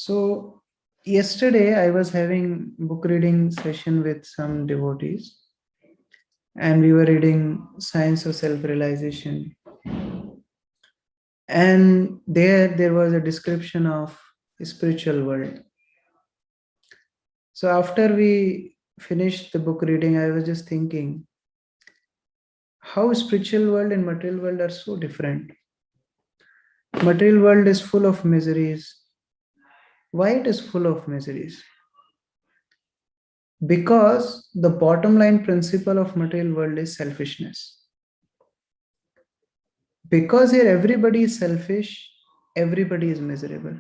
So yesterday I was having book reading session with some devotees, and we were reading Science of Self-Realization. And there was a description of the spiritual world. So after we finished the book reading, I was just thinking how spiritual world and material world are so different. Material world is full of miseries. Why it is full of miseries? Because the bottom line principle of material world is selfishness. Because here everybody is selfish, everybody is miserable.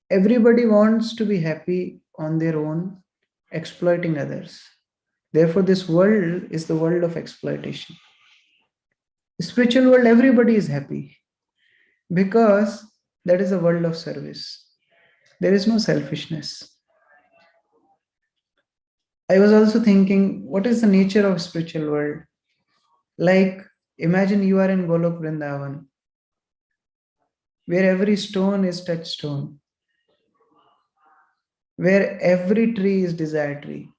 Everybody wants to be happy on their own, exploiting others. Therefore, this world is the world of exploitation. Spiritual world, everybody is happy because that is a world of service. There is no selfishness. I was also thinking, what is the nature of spiritual world? Like, imagine you are in Golok Vrindavan, where every stone is touchstone, where every tree is desire tree.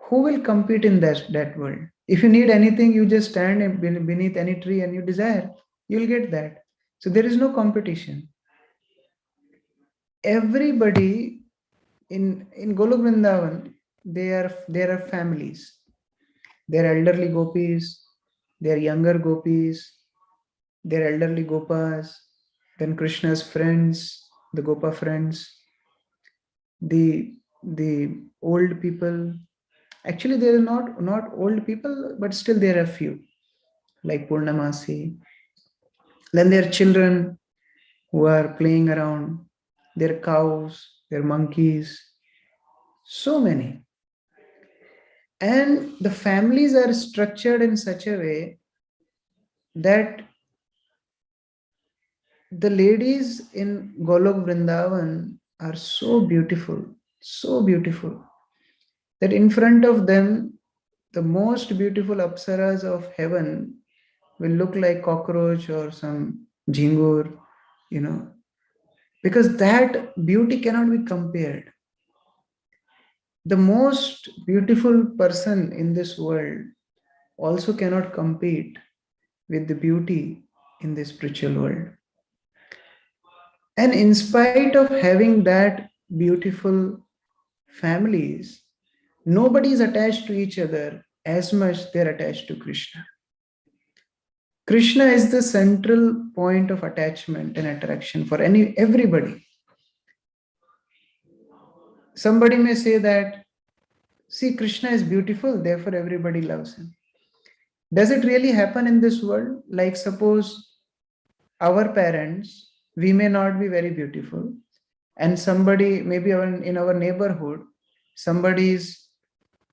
Who will compete in that world? If you need anything, you just stand beneath any tree and you desire, you'll get that. So there is no competition. Everybody in Golok Vrindavan, there are families. There are elderly gopis, there are younger gopis, there are elderly gopas, then Krishna's friends, the Gopa friends, the old people. Actually, there are not old people, but still there are few, like Purnamasi. Then there are children who are playing around. There are cows, there are monkeys, so many. And the families are structured in such a way that the ladies in Golok Vrindavan are so beautiful, that in front of them, the most beautiful apsaras of heaven will look like cockroach or some jhingur, because that beauty cannot be compared. The most beautiful person in this world also cannot compete with the beauty in the spiritual world. And in spite of having that beautiful families, nobody is attached to each other as much they're attached to Krishna. Krishna is the central point of attachment and attraction for everybody. Somebody may say that, see, Krishna is beautiful, therefore everybody loves him. Does it really happen in this world? Like, suppose our parents, we may not be very beautiful, and somebody, maybe in our neighborhood, somebody's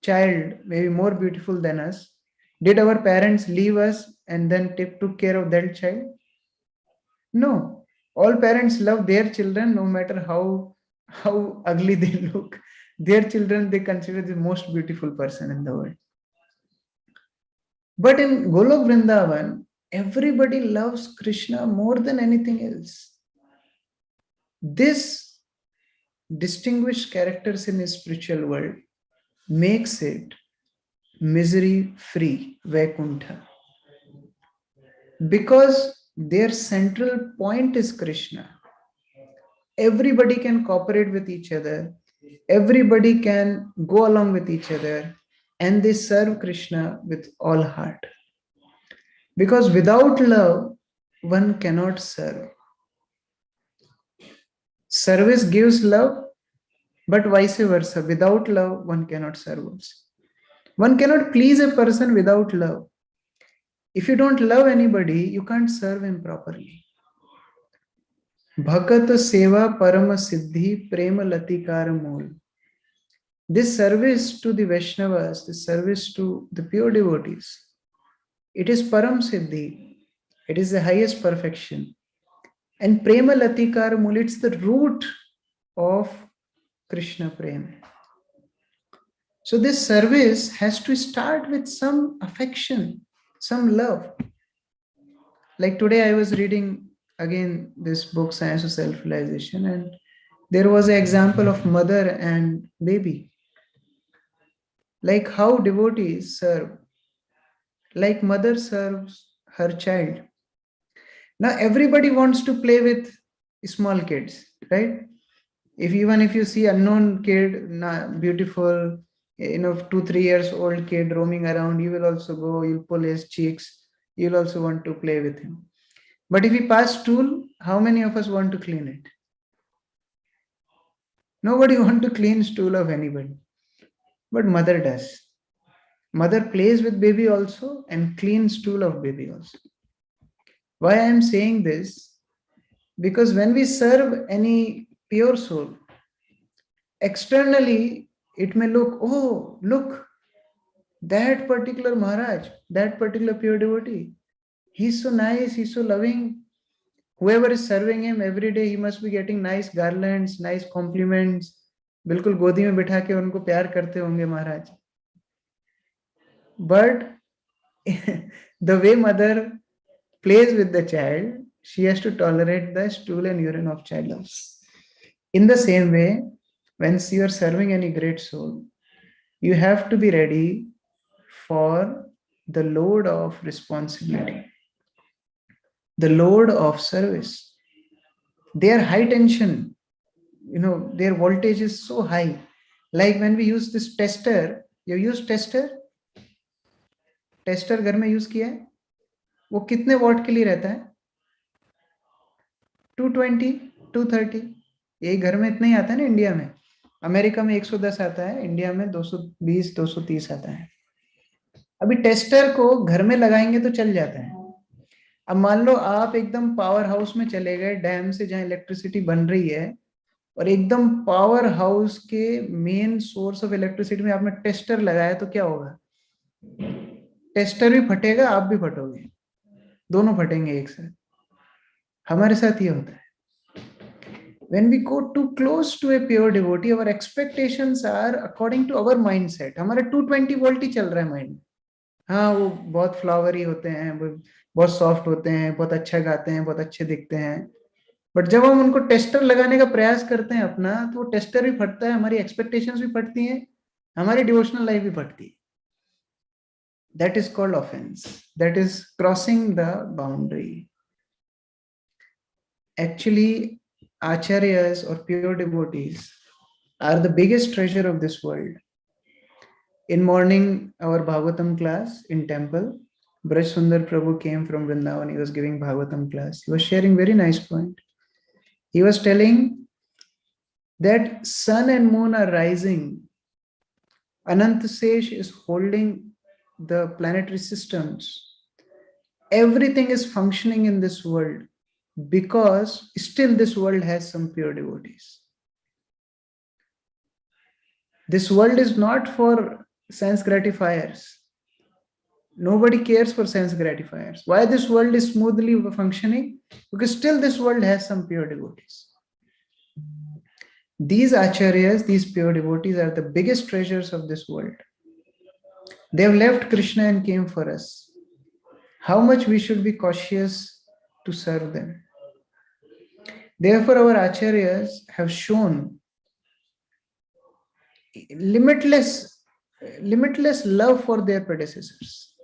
child may be more beautiful than us. Did our parents leave us and then took care of that child? No. All parents love their children no matter how ugly they look. Their children they consider the most beautiful person in the world. But in Golok Vrindavan, everybody loves Krishna more than anything else. This distinguished characters in his spiritual world makes it misery free, Vaikuntha. Because their central point is Krishna. Everybody can cooperate with each other, everybody can go along with each other, and they serve Krishna with all heart. Because without love, one cannot serve. Service gives love, but vice versa. Without love, one cannot serve also. One cannot please a person without love. If you don't love anybody, you can't serve him properly. Bhagat seva parama siddhi prema latikara mool. This service to the Vaishnavas, this service to the pure devotees, it is param siddhi. It is the highest perfection. And prema latikara mool, it's the root of Krishna prema. So this service has to start with some affection, some love. Like today I was reading again this book, Science of Self-Realization, and there was an example of mother and baby, like how devotees serve, like mother serves her child. Now everybody wants to play with small kids, right? If you see unknown kid, beautiful, 2 3 years old kid roaming around, you will also go, you'll pull his cheeks, you'll also want to play with him. But if he pass stool, how many of us want to clean it? Nobody want to clean stool of anybody, but mother does. Mother plays with baby also and cleans stool of baby also. Why I am saying this? Because when we serve any pure soul, externally it may look, oh, look, that particular Maharaj, that particular pure devotee, he's so nice, he's so loving. Whoever is serving him every day, he must be getting nice garlands, nice compliments. बिल्कुल गोदी में बिठा के उनको प्यार करते होंगे महाराज. But the way mother plays with the child, she has to tolerate the stool and urine of child also. In the same way, when you are serving any great soul, you have to be ready for the load of responsibility, the load of service. They are high tension, their voltage is so high. Like when we use this tester, you use tester घर में use किया है, वो कितने what के लिए रहता है? 220, 230. यही घर में इतना ही आता है ना इंडिया में. अमेरिका में 110 आता है, इंडिया में 220, 230 आता है. अभी टेस्टर को घर में लगाएंगे तो चल जाता है. अब मान लो आप एकदम पावर हाउस में चले गए, डैम से जहां इलेक्ट्रिसिटी बन रही है, और एकदम पावर हाउस के मेन सोर्स ऑफ इलेक्ट्रिसिटी में आपने टेस्टर लगाया, तो क्या होगा? टेस्टर भी फटेगा, आप भी फटोगे, दोनों फटेंगे एक साथ. हमारे साथ ये होता है. When we go too close to a pure devotee, our expectations are according to our mindset. हमारा 220 वोल्ट ही चल रहा है माइंड. हाँ, वो बहुत फ्लावरी होते हैं, वो बहुत सॉफ्ट होते हैं, बहुत अच्छा गाते हैं, बहुत अच्छे दिखते हैं. बट जब हम उनको टेस्टर लगाने का प्रयास करते हैं अपना, तो वो टेस्टर भी फटता है, हमारी एक्सपेक्टेशंस भी फटती हैं, हमारी डिवोशनल लाइफ भी फटती है. That is called offense. That is crossing the boundary. Actually, acharyas or pure devotees are the biggest treasure of this world. In morning, our Bhagavatam class in temple, Braj Sundar Prabhu came from Vrindavan. He was giving Bhagavatam class. He was sharing very nice point. He was telling that sun and moon are rising. Anantasesh is holding the planetary systems. Everything is functioning in this world because still this world has some pure devotees. This world is not for sense gratifiers. Nobody cares for sense gratifiers. Why this world is smoothly functioning? Because still this world has some pure devotees. These acharyas, these pure devotees are the biggest treasures of this world. They have left Krishna and came for us. How much we should be cautious to serve them. Therefore, our acharyas have shown limitless love for their predecessors.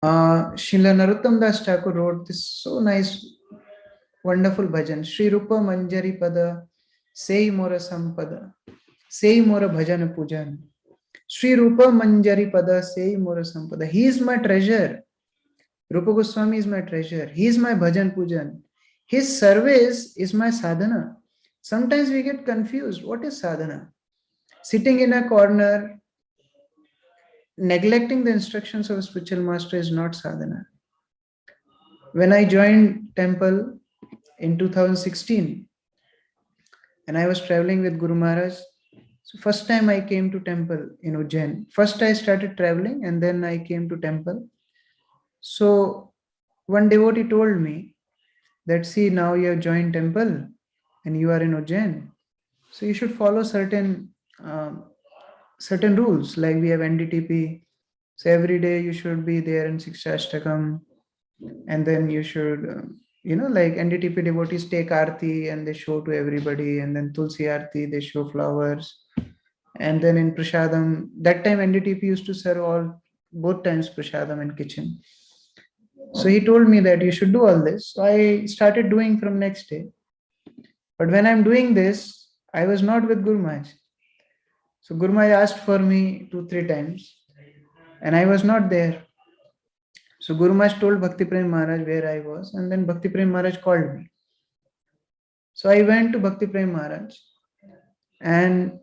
Srila Narottam Das Thakur wrote this so nice, wonderful bhajan. Shri Rupa Manjari Pada, Sei Mora Sampada, Sei Mora Bhajan Pujan. Shri Rupa Manjari Pada, Sei Mora Sampada. He is my treasure. Rupa Goswami is my treasure. He is my bhajan pujan. His service is my sadhana. Sometimes we get confused. What is sadhana? Sitting in a corner, neglecting the instructions of a spiritual master is not sadhana. When I joined temple in 2016, and I was traveling with Guru Maharaj, so first time I came to temple in Ujjain. First I started traveling and then I came to temple. So one devotee told me that, see, now you have joined temple and you are in Ujjain, so you should follow certain rules. Like we have NDTP, so every day you should be there in Sikshashtakam. and then you should, like NDTP devotees take Aarti and they show to everybody, and then Tulsi Aarti, they show flowers. And then in Prasadam, that time NDTP used to serve both times Prasadam in kitchen. So he told me that you should do all this. So I started doing from next day. But when I'm doing this, I was not with Guru Maharaj. So Guru Maharaj asked for me 2-3 times, and I was not there. So Guru Maharaj told Bhakti Prem Maharaj where I was, and then Bhakti Prem Maharaj called me. So I went to Bhakti Prem Maharaj, and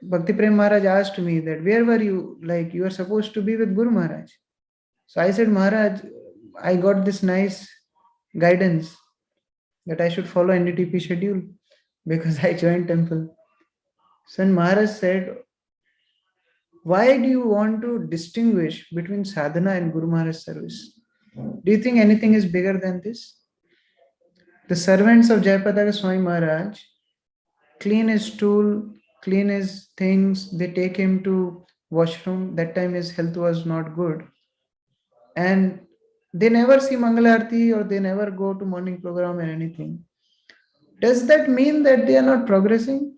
Bhakti Prem Maharaj asked me that, where were you? Like, you are supposed to be with Guru Maharaj. So I said, Maharaj, I got this nice guidance that I should follow NDTP schedule because I joined temple. So Maharaj said, why do you want to distinguish between sadhana and Guru Maharaj service? Do you think anything is bigger than this? The servants of Jayapataka Swami Maharaj clean his stool, clean his things, they take him to washroom. That time his health was not good. And they never see Mangalarti or they never go to morning program or anything. Does that mean that they are not progressing?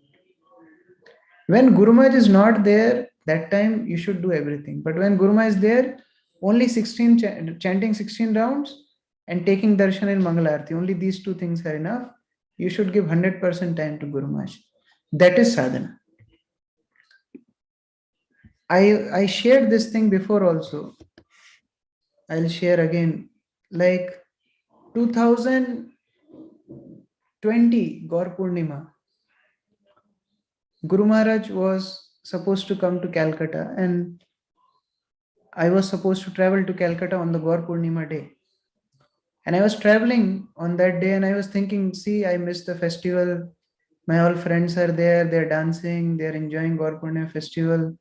When Guru Maharaj is not there, that time you should do everything. But when Guru Maharaj is there, only 16 chanting 16 rounds and taking darshan in Mangalarti, only these two things are enough. You should give 100% time to Guru Maharaj. That is sadhana. I shared this thing before also. I'll share again. Like 2020 Gaur Purnima, Guru Maharaj was supposed to come to Calcutta, and I was supposed to travel to Calcutta on the Gaur Purnima day. And I was traveling on that day, and I was thinking, see, I missed the festival. My all friends are there, they're dancing, they're enjoying Gaur Purnima festival.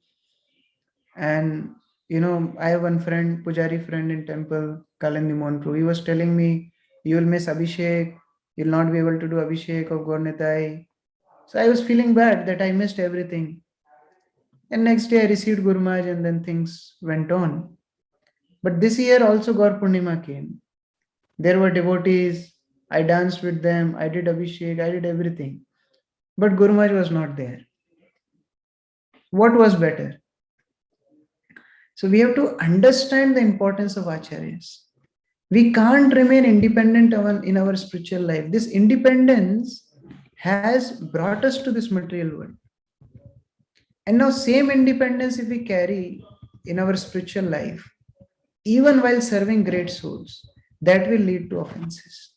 And I have one friend, Pujari friend in temple, Kalandi Monpru. He was telling me, you will miss Abhishek, you'll not be able to do Abhishek of Gaur Nitai. So I was feeling bad that I missed everything. And next day I received Guru Maharaj, and then things went on. But this year also Gaur Purnima came. There were devotees, I danced with them, I did Abhishek, I did everything. But Guru Maharaj was not there. What was better? So we have to understand the importance of acharyas. We can't remain independent in our spiritual life. This independence has brought us to this material world. And now same independence if we carry in our spiritual life, even while serving great souls, that will lead to offenses.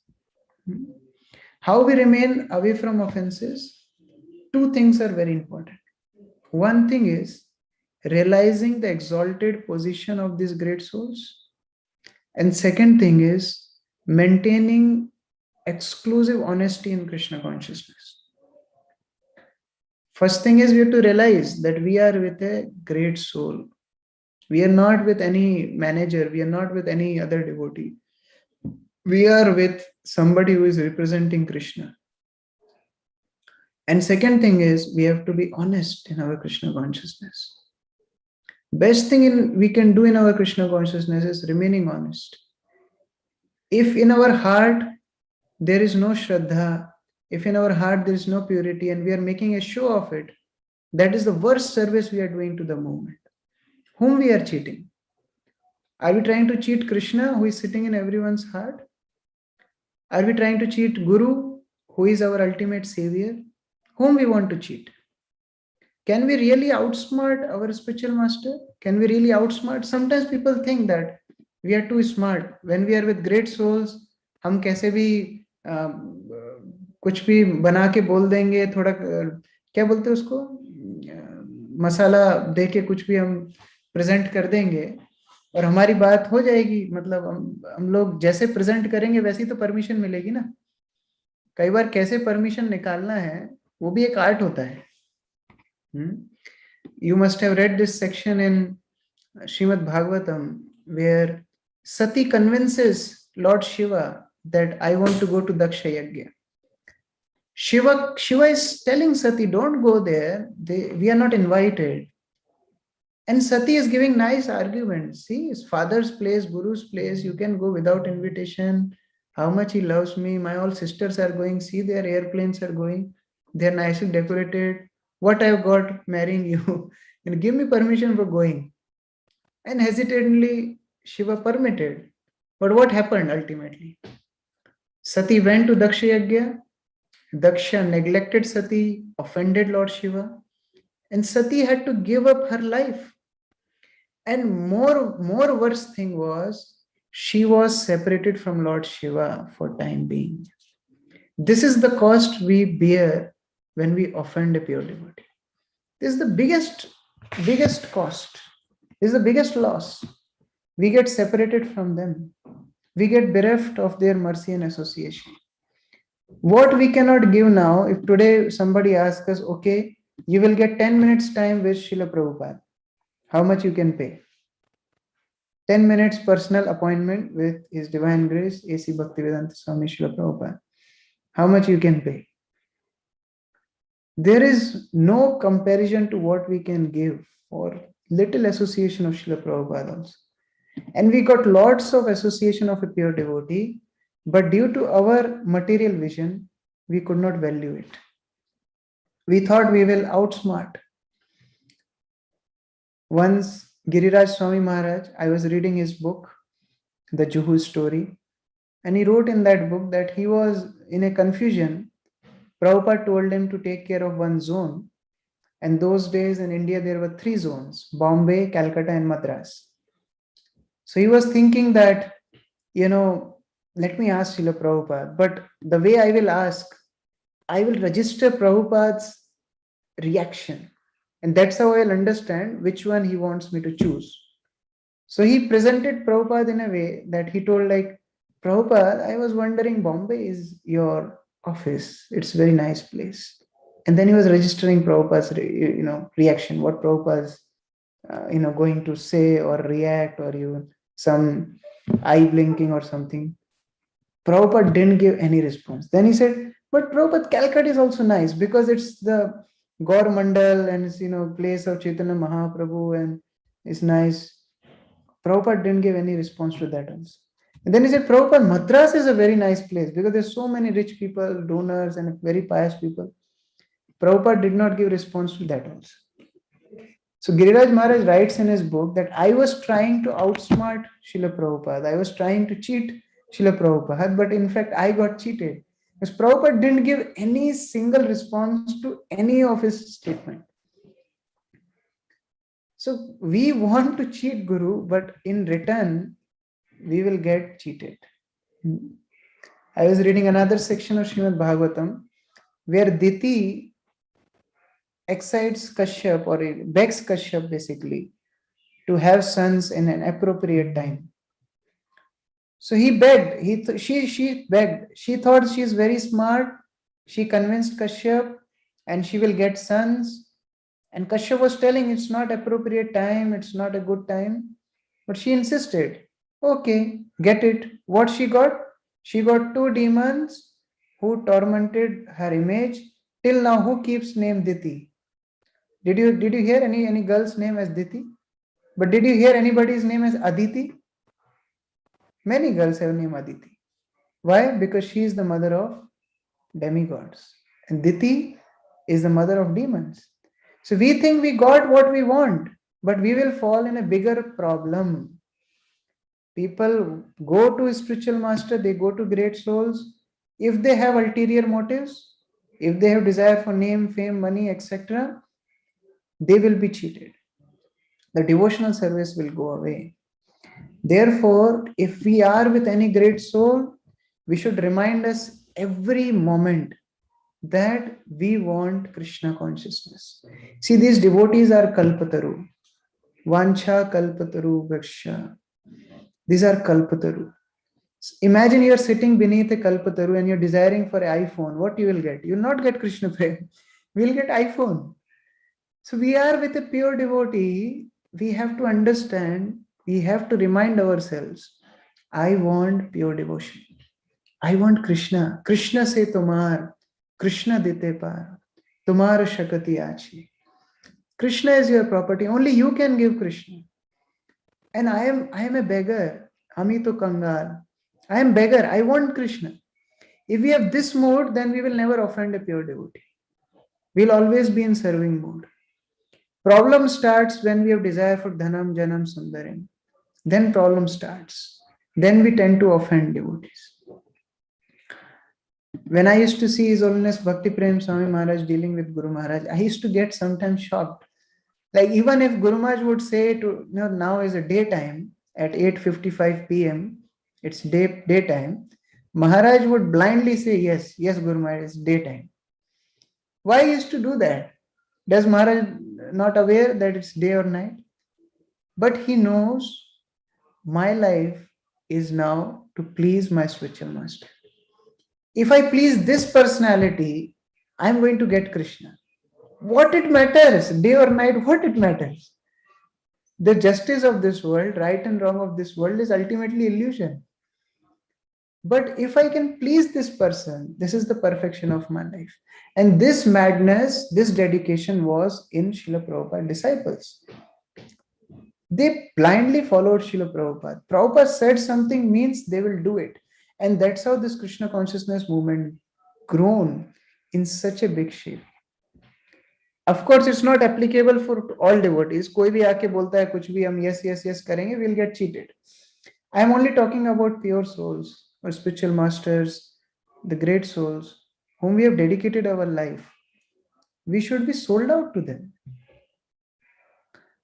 How we remain away from offenses? Two things are very important. One thing is realizing the exalted position of these great souls. And second thing is maintaining exclusive honesty in Krishna consciousness. First thing is we have to realize that we are with a great soul. We are not with any manager. We are not with any other devotee. We are with somebody who is representing Krishna. And second thing is we have to be honest in our Krishna consciousness. Best thing we can do in our Krishna consciousness is remaining honest. If in our heart there is no Shraddha, if in our heart there is no purity and we are making a show of it, that is the worst service we are doing to the movement. Whom we are cheating? Are we trying to cheat Krishna, who is sitting in everyone's heart? Are we trying to cheat Guru, who is our ultimate savior? Whom we want to cheat? Can we really outsmart our spiritual master? Can we really outsmart? Sometimes people think that we are too smart. When we are with great souls, हम कैसे भी कुछ भी बना के बोल देंगे, थोड़ा क्या बोलते हैं उसको, मसाला दे के कुछ भी हम प्रेजेंट कर देंगे और हमारी बात हो जाएगी. मतलब हम लोग जैसे प्रेजेंट करेंगे वैसी तो परमिशन मिलेगी ना. कई बार कैसे परमिशन निकालना है वो भी एक आर्ट होता है. You must have read this section in Srimad Bhagavatam where Sati convinces Lord Shiva that I want to go to Daksha Yajna. Shiva is telling Sati, don't go there. We are not invited. And Sati is giving nice arguments. See, his father's place, Guru's place, you can go without invitation. How much he loves me. My all sisters are going. See, their airplanes are going. They're nicely decorated. What I've got marrying you. And give me permission for going. And hesitantly, Shiva permitted. But what happened ultimately? Sati went to Daksha Yajna. Daksha neglected Sati, offended Lord Shiva, and Sati had to give up her life. And more worse thing was she was separated from Lord Shiva for time being. This is the cost we bear when we offend a pure devotee. This is the biggest cost. This is the biggest loss. We get separated from them. We get bereft of their mercy and association. What we cannot give now, if today somebody asks us, okay, you will get 10 minutes time with Srila Prabhupada, how much you can pay? 10 minutes personal appointment with His Divine Grace, A.C. Bhaktivedanta Swami Srila Prabhupada. How much you can pay? There is no comparison to what we can give for little association of Srila Prabhupada also. And we got lots of association of a pure devotee, but due to our material vision, we could not value it. We thought we will outsmart. Once Giriraj Swami Maharaj, I was reading his book, The Juhu Story, and he wrote in that book that he was in a confusion. Prabhupada told him to take care of one zone. And those days in India, there were 3 zones, Bombay, Calcutta, and Madras. So he was thinking that, let me ask Srila Prabhupada, but the way I will ask, I will register Prabhupada's reaction. And that's how I'll understand which one he wants me to choose. So he presented Prabhupada in a way that he told like, Prabhupada, I was wondering, Bombay is your office. It's a very nice place. And then he was registering Prabhupada's, reaction, what Prabhupada's, going to say or react, or even some eye blinking or something. Prabhupada didn't give any response. Then he said, but Prabhupada, Calcutta is also nice because it's the Gaur Mandal and it's, place of Chaitanya Mahaprabhu and it's nice. Prabhupada didn't give any response to that also. And then he said, Prabhupada, Madras is a very nice place because there's so many rich people, donors and very pious people. Prabhupada did not give response to that also. So Giriraj Maharaj writes in his book that I was trying to outsmart Srila Prabhupada. I was trying to cheat Srila Prabhupada, but in fact I got cheated. Because Prabhupada didn't give any single response to any of his statement. So we want to cheat Guru, but in return, we will get cheated. I was reading another section of Srimad Bhagavatam where Diti excites Kashyap or begs Kashyap basically to have sons in an appropriate time. So he begged, she begged. She thought she is very smart. She convinced Kashyap and she will get sons. And Kashyap was telling it's not appropriate time, it's not a good time. But she insisted, okay, get it. What she got? She got 2 demons who tormented her image. Till now, who keeps name Diti? Did you hear any girl's name as Diti? But did you hear anybody's name as Aditi? Many girls have name Aditi. Why? Because she is the mother of demigods. And Diti is the mother of demons. So we think we got what we want, but we will fall in a bigger problem. People go to a spiritual master, they go to great souls. If they have ulterior motives, if they have desire for name, fame, money, etc., they will be cheated. The devotional service will go away. Therefore, if we are with any great soul, we should remind us every moment that we want Krishna consciousness. See, these devotees are Kalpataru. Vancha Kalpataru Vriksha. These are Kalpataru. Imagine you are sitting beneath a Kalpataru and you're desiring for an iPhone. What you will get? You will not get Krishna Prem. We will get iPhone. So we are with a pure devotee. We have to understand, we have to remind ourselves, I want pure devotion. I want Krishna. Krishna se tumar, Krishna dite par, tumar shakati achi. Krishna is your property. Only you can give Krishna. And I am a beggar. Amito Kangal. I am beggar. I want Krishna. If we have this mode, then we will never offend a pure devotee. We'll always be in serving mode. Problem starts when we have desire for dhanam, janam, sundaram. Then problem starts. Then we tend to offend devotees. When I used to see His Holiness Bhakti Prem Swami Maharaj dealing with Guru Maharaj, I used to get sometimes shocked. Like even if Guru Maharaj would say to, now is a daytime at 8:55 p.m., it's daytime, Maharaj would blindly say, yes, Guru Maharaj, it's daytime. Why he used to do that? Does Maharaj not aware that it's day or night? But he knows my life is now to please my spiritual master. If I please this personality, I'm going to get Krishna. What it matters, day or night, what it matters? The justice of this world, right and wrong of this world is ultimately illusion. But if I can please this person, this is the perfection of my life. And this madness, this dedication was in Srila Prabhupada disciples. They blindly followed Srila Prabhupada. Prabhupada said something means they will do it. And that's how this Krishna consciousness movement grown in such a big shape. Of course, it's not applicable for all devotees. कोई भी आके बोलता है कुछ भी हम yes करेंगे, we'll get cheated. I am only talking about pure souls or spiritual masters, the great souls whom we have dedicated our life. We should be sold out to them.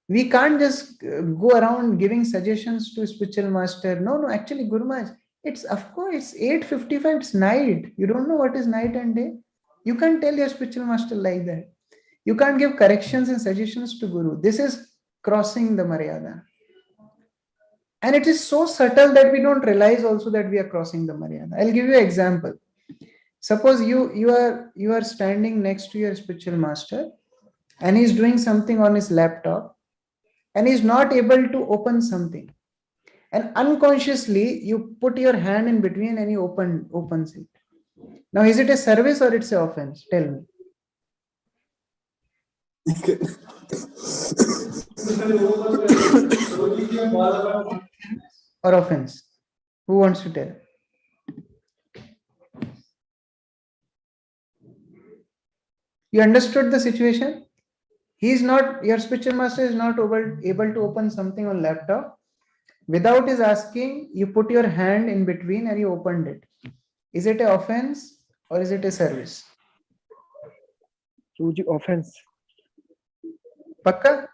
We can't just go around giving suggestions to spiritual master. No, actually, Guru Maharaj, it's of course 8:55, it's night. You don't know what is night and day. You can't tell your spiritual master like that. You can't give corrections and suggestions to Guru. This is crossing the Maryada. And it is so subtle that we don't realize also that we are crossing the Maryada. I'll give you an example. Suppose you are standing next to your spiritual master and he's doing something on his laptop and he's not able to open something. And unconsciously you put your hand in between and he opens it. Now is it a service or it's an offense? Tell me. Or offense? Who wants to tell? You understood the situation? Your spiritual master is not able to open something on laptop. Without his asking, you put your hand in between and you opened it. Is it an offense or is it a service? Offense. Pakka?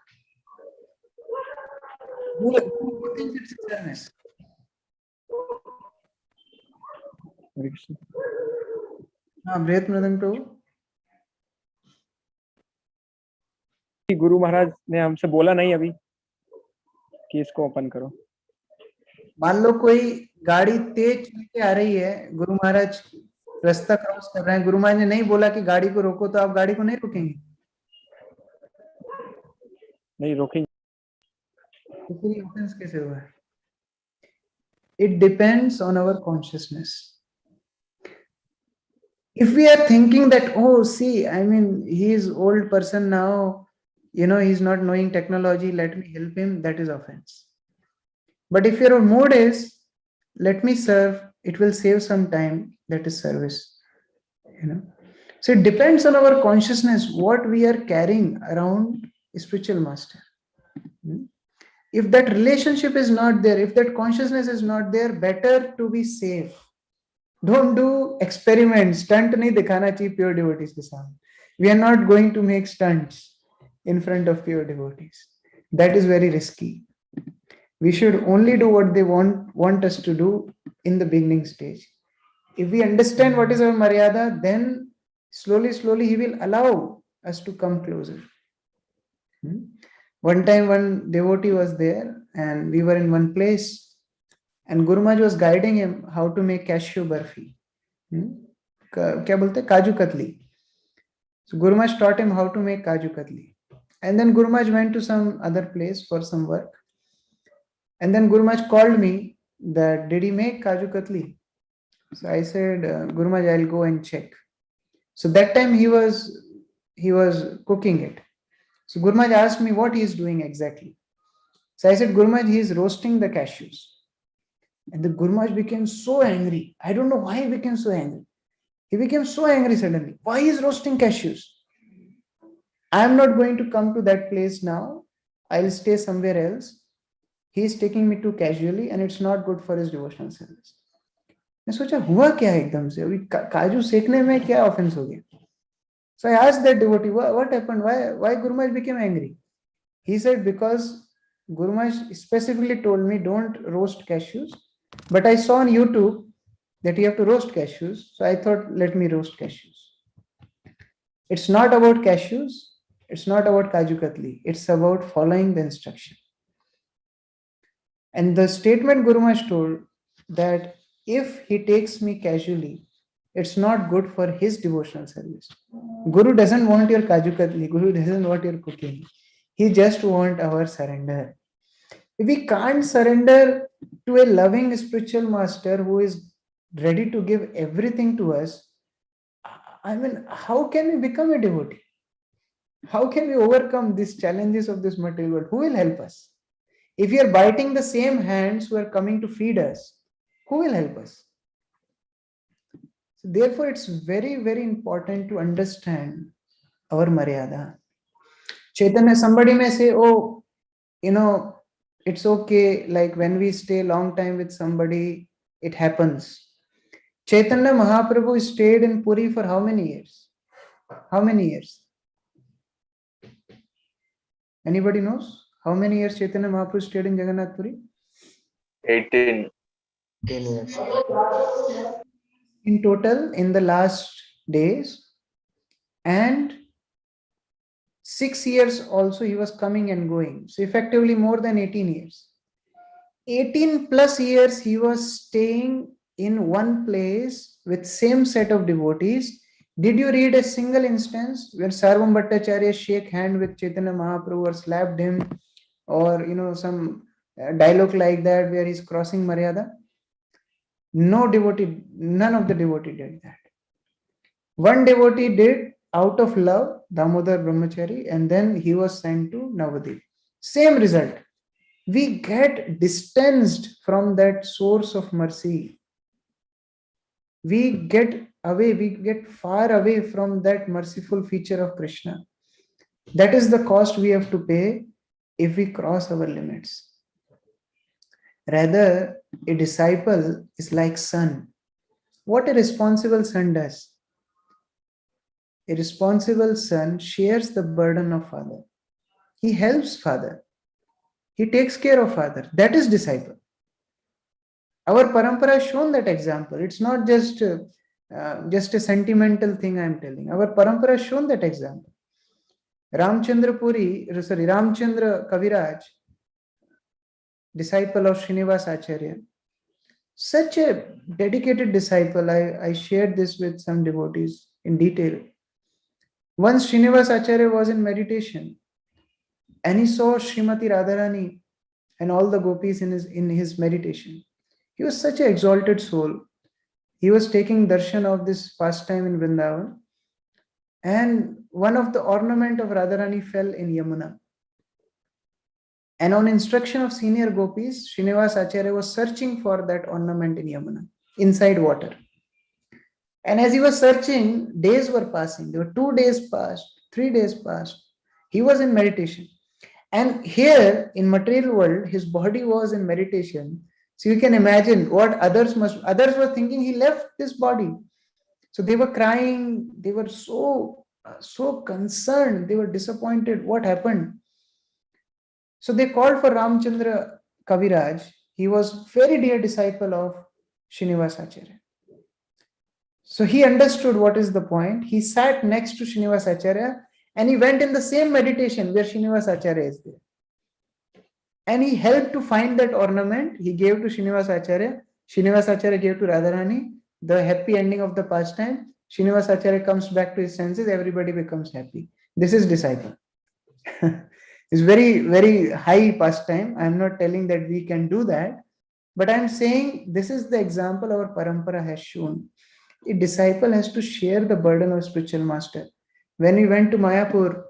Who thinks it's a service? Brihat Mridang Prabhu? Guru Maharaj ने हमसे बोला नहीं अभी कि इसको open करो. मान लो कोई गाड़ी तेज चल के आ रही है, गुरु महाराज रास्ता क्रॉस कर रहे हैं, गुरु महाराज ने नहीं बोला कि गाड़ी को रोको, तो आप गाड़ी को नहीं रोकेंगे? नहीं रोकेंगे. तो फिर ऑफेंस कैसे हुआ? It depends on our consciousness. If we are thinking that, oh, see, I mean, he is old person now, he's not knowing technology, let me help him, that is offense. But if your mood is, let me serve, it will save some time, that is service. So it depends on our consciousness, what we are carrying around spiritual master. If that relationship is not there, if that consciousness is not there, better to be safe. Don't do experiments. Stunt nahi dikhana chahiye pure devotees ke samne. We are not going to make stunts in front of pure devotees. That is very risky. We should only do what they want us to do in the beginning stage. If we understand what is our Maryada, then slowly he will allow us to come closer. One time one devotee was there and we were in one place and Guru Maharaj was guiding him how to make cashew barfi. Kya bolte? Kaju katli. So Guru Maharaj taught him how to make kaju katli. And then Guru Maharaj went to some other place for some work. And then Guru Maharaj called me that, did he make kaju katli? So I said, Guru Maharaj, I'll go and check. So that time he was cooking it. So Guru Maharaj asked me what he is doing exactly. So I said, Guru Maharaj, he is roasting the cashews. And the Guru Maharaj became so angry. I don't know why he became so angry. He became so angry suddenly. Why is roasting cashews? I am not going to come to that place now. I'll stay somewhere else. He is taking me too casually and it's not good for his devotional service. मैं सोचा हुआ क्या है एकदम से, अभी काजू सेकने में क्या ऑफेंस हो गया? So I asked that devotee, what happened? Why Guru Maharaj became angry? He said, because Guru Maharaj specifically told me don't roast cashews, but I saw on YouTube that you have to roast cashews, so I thought let me roast cashews. It's not about cashews, it's not about Kaju Katli, it's about following the instruction. And the statement Guru Maharaj told that if he takes me casually, it's not good for his devotional service. Guru doesn't want your Kaju Katli, Guru doesn't want your cooking. He just wants our surrender. If we can't surrender to a loving spiritual master who is ready to give everything to us, I mean, how can we become a devotee? How can we overcome these challenges of this material world? Who will help us? If we are biting the same hands who are coming to feed us, who will help us? So therefore, it's very, very important to understand our Maryada. Chaitanya, somebody may say, oh, it's okay, like when we stay long time with somebody, it happens. Chaitanya Mahaprabhu stayed in Puri for how many years? How many years? Anybody knows? How many years Chaitanya Mahaprabhu stayed in Jagannath Puri? 18. 10 years. In total, in the last days, and 6 years also he was coming and going. So effectively more than 18 years. 18 plus years he was staying in one place with same set of devotees. Did you read a single instance where Sarvam Bhattacharya shake hand with Chaitanya Mahaprabhu or slapped him, or some dialogue like that where he's crossing Maryada? No devotee, none of the devotee did that. One devotee did out of love, Damodar Brahmachari, and then he was sent to Navadip. Same result. We get distanced from that source of mercy. We get away, we get far away from that merciful feature of Krishna. That is the cost we have to pay if we cross our limits. Rather, a disciple is like son. What a responsible son does. A responsible son shares the burden of father. He helps father. He takes care of father. That is disciple. Our parampara has shown that example. It's not just a sentimental thing I am telling. Our parampara has shown that example. Ramchandra Kaviraj, disciple of Srinivas Acharya, such a dedicated disciple. I shared this with some devotees in detail. Once Srinivas Acharya was in meditation and he saw Srimati Radharani and all the gopis in his meditation. He was such an exalted soul. He was taking darshan of this pastime in Vrindavan, and one of the ornament of Radharani fell in Yamuna. And on instruction of senior gopis, Srinivas Acharya was searching for that ornament in Yamuna, inside water. And as he was searching, days were passing. There were 2 days passed, 3 days passed. He was in meditation. And here in material world, his body was in meditation. So you can imagine what others were thinking. He left this body. So they were crying. They were so concerned. They were disappointed. What happened? So they called for Ramchandra Kaviraj. He was very dear disciple of Srinivas Acharya. So he understood what is the point. He sat next to Srinivas Acharya and he went in the same meditation where Srinivas Acharya is there. And he helped to find that ornament. He gave to Srinivas Acharya. Srinivas Acharya gave to Radharani. The happy ending of the pastime. Srinivas Acharya comes back to his senses. Everybody becomes happy. This is disciple. It's very, very high pastime. I'm not telling that we can do that. But I'm saying this is the example our parampara has shown. A disciple has to share the burden of spiritual master. When we went to Mayapur,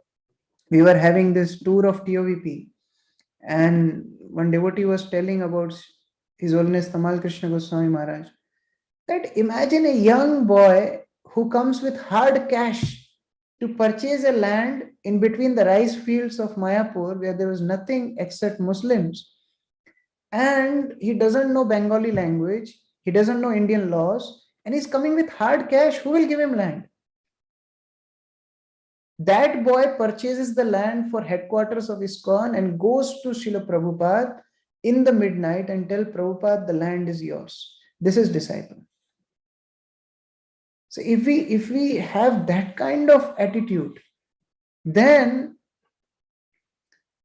We were having this tour of TOVP, and one devotee was telling about His Holiness Tamal Krishna Goswami Maharaj, that imagine a young boy who comes with hard cash to purchase a land in between the rice fields of Mayapur, where there was nothing except Muslims, and he doesn't know Bengali language, he doesn't know Indian laws, and he's coming with hard cash. Who will give him land? That boy purchases the land for headquarters of ISKCON and goes to Srila Prabhupada in the midnight and tell Prabhupada, the land is yours. This is disciple. So if we have that kind of attitude, then